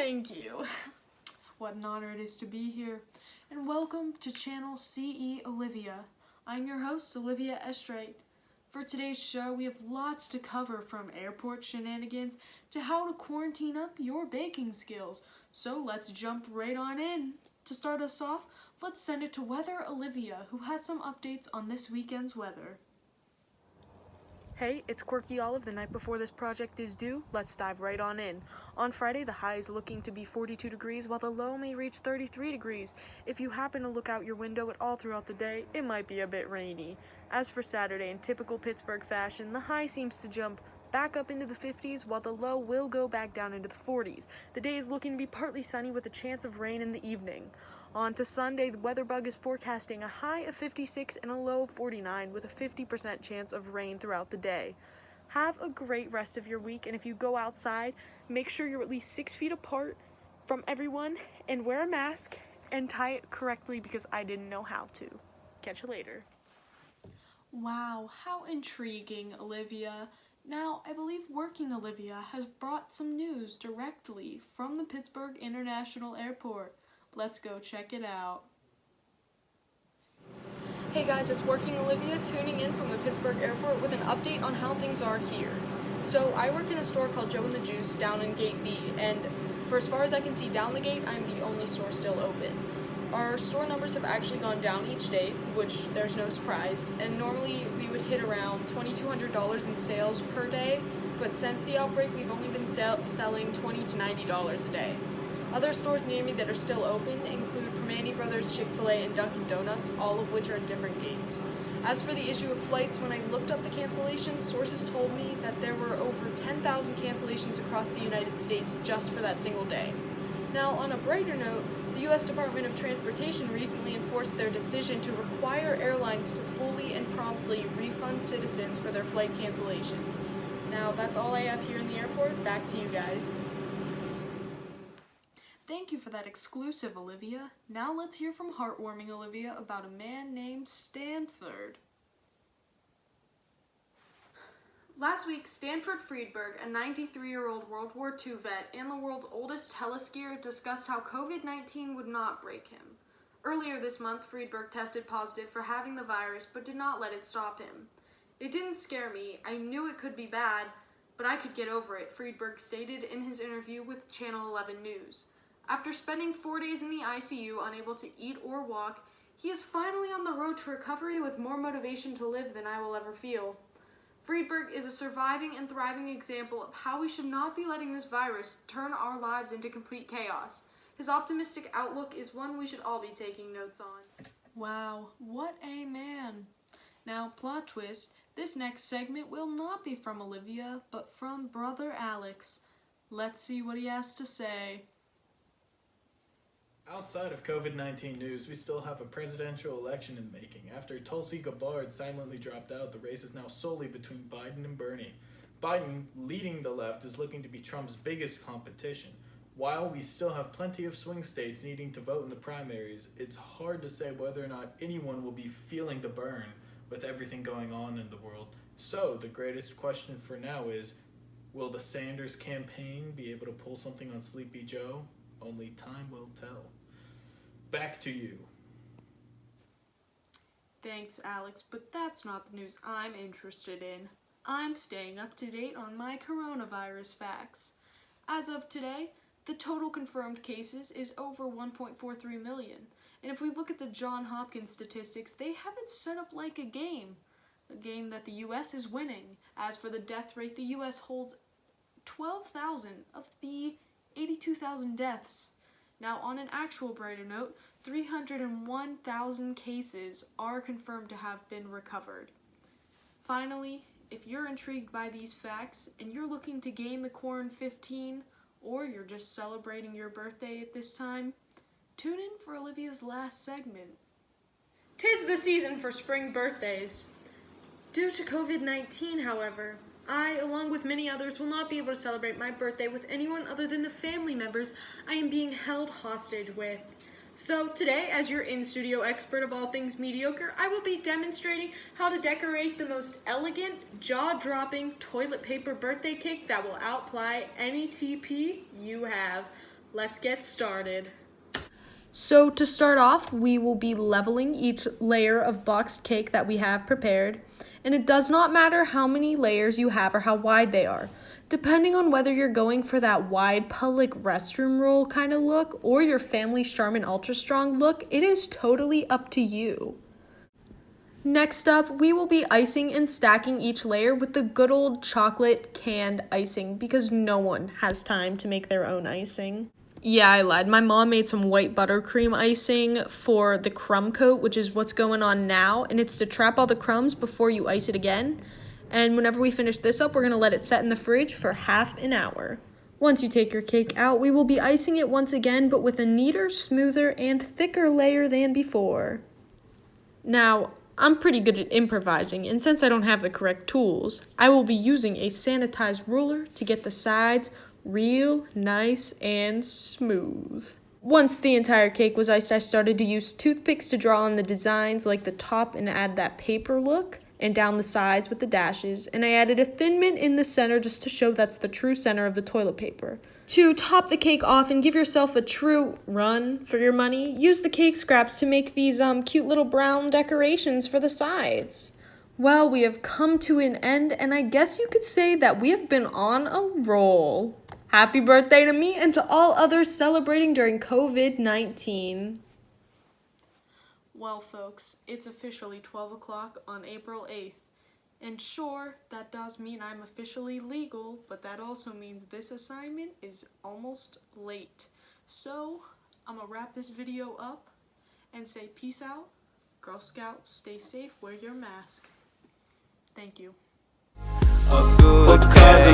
Thank you. What an honor it is to be here. And welcome to Channel CE Olivia. I'm your host, Olivia Estrate. For today's show, we have lots to cover, from airport shenanigans to how to quarantine up your baking skills. So let's jump right on in. To start us off, let's send it to Weather Olivia, who has some updates on this weekend's weather. Hey, it's Quirky Olive the night before this project is due. Let's dive right on in. On Friday, the high is looking to be 42 degrees, while the low may reach 33 degrees. If you happen to look out your window at all throughout the day, it might be a bit rainy. As for Saturday, in typical Pittsburgh fashion, the high seems to jump back up into the 50s, while the low will go back down into the 40s. The day is looking to be partly sunny with a chance of rain in the evening. On to Sunday, the weather bug is forecasting a high of 56 and a low of 49 with a 50% chance of rain throughout the day. Have a great rest of your week, and if you go outside, make sure you're at least 6 feet apart from everyone and wear a mask and tie it correctly, because I didn't know how to. Catch you later. Wow, how intriguing, Olivia. Now, I believe Working Olivia has brought some news directly from the Pittsburgh International Airport. Let's go check it out. Hey guys, it's Working Olivia tuning in from the Pittsburgh Airport with an update on how things are here. So I work in a store called Joe and the Juice down in Gate B, and for as far as I can see down the gate, I'm the only store still open. Our store numbers have actually gone down each day, which there's no surprise, and normally we would hit around $2,200 in sales per day, but since the outbreak we've only been selling $20 to $90 a day. Other stores near me that are still open include Primanti Brothers, Chick-fil-A, and Dunkin' Donuts, all of which are at different gates. As for the issue of flights, when I looked up the cancellations, sources told me that there were over 10,000 cancellations across the United States just for that single day. Now, on a brighter note, the U.S. Department of Transportation recently enforced their decision to require airlines to fully and promptly refund citizens for their flight cancellations. Now, that's all I have here in the airport. Back to you guys. Thank you for that exclusive, Olivia. Now let's hear from Heartwarming Olivia about a man named Stanford. Last week, Stanford Friedberg, a 93-year-old World War II vet and the world's oldest teleskier, discussed how COVID-19 would not break him. Earlier this month, Friedberg tested positive for having the virus, but did not let it stop him. "It didn't scare me. I knew it could be bad, but I could get over it," Friedberg stated in his interview with Channel 11 News. After spending 4 days in the ICU, unable to eat or walk, he is finally on the road to recovery with more motivation to live than I will ever feel. Friedberg is a surviving and thriving example of how we should not be letting this virus turn our lives into complete chaos. His optimistic outlook is one we should all be taking notes on. Wow, what a man. Now, plot twist, this next segment will not be from Olivia, but from Brother Alex. Let's see what he has to say. Outside of COVID-19 news, we still have a presidential election in the making. After Tulsi Gabbard silently dropped out, the race is now solely between Biden and Bernie. Biden, leading the left, is looking to be Trump's biggest competition. While we still have plenty of swing states needing to vote in the primaries, it's hard to say whether or not anyone will be feeling the burn with everything going on in the world. So the greatest question for now is, will the Sanders campaign be able to pull something on Sleepy Joe? Only time will tell. Back to you. Thanks, Alex, but that's not the news I'm interested in. I'm staying up to date on my coronavirus facts. As of today, the total confirmed cases is over 1.43 million. And if we look at the Johns Hopkins statistics, they have it set up like a game that the U.S. is winning. As for the death rate, the U.S. holds 12,000 of the 82,000 deaths. Now, on an actual brighter note, 301,000 cases are confirmed to have been recovered. Finally, if you're intrigued by these facts and you're looking to gain the Corn 15, or you're just celebrating your birthday at this time, tune in for Olivia's last segment. 'Tis the season for spring birthdays. Due to COVID-19, however, I, along with many others, will not be able to celebrate my birthday with anyone other than the family members I am being held hostage with. So today, as your in-studio expert of all things mediocre, I will be demonstrating how to decorate the most elegant, jaw-dropping toilet paper birthday cake that will outfly any TP you have. let's get started. So to start off, we will be leveling each layer of boxed cake that we have prepared. And it does not matter how many layers you have or how wide they are. Depending on whether you're going for that wide public restroom roll kind of look or your Family's Charmin Ultra Strong look, it is totally up to you. Next up, we will be icing and stacking each layer with the good old chocolate canned icing because no one has time to make their own icing. Yeah, I lied. My mom made some white buttercream icing for the crumb coat, which is what's going on now, and it's to trap all the crumbs before you ice it again. And whenever we finish this up, we're going to let it set in the fridge for half an hour. Once you take your cake out, we will be icing it once again, but with a neater, smoother, and thicker layer than before. Now, I'm pretty good at improvising, and since I don't have the correct tools, I will be using a sanitized ruler to get the sides real nice and smooth. Once the entire cake was iced, I started to use toothpicks to draw on the designs like the top and add that paper look, and down the sides with the dashes, and I added a thin mint in the center just to show that's the true center of the toilet paper. To top the cake off and give yourself a true run for your money, use the cake scraps to make these cute little brown decorations for the sides. Well, we have come to an end, and I guess you could say that we have been on a roll. Happy birthday to me and to all others celebrating during COVID-19. Well, folks, it's officially 12 o'clock on April 8th. And sure, that does mean I'm officially legal, but that also means this assignment is almost late. So, I'm gonna wrap this video up and say peace out. Girl Scouts, stay safe, wear your mask. Thank you. Because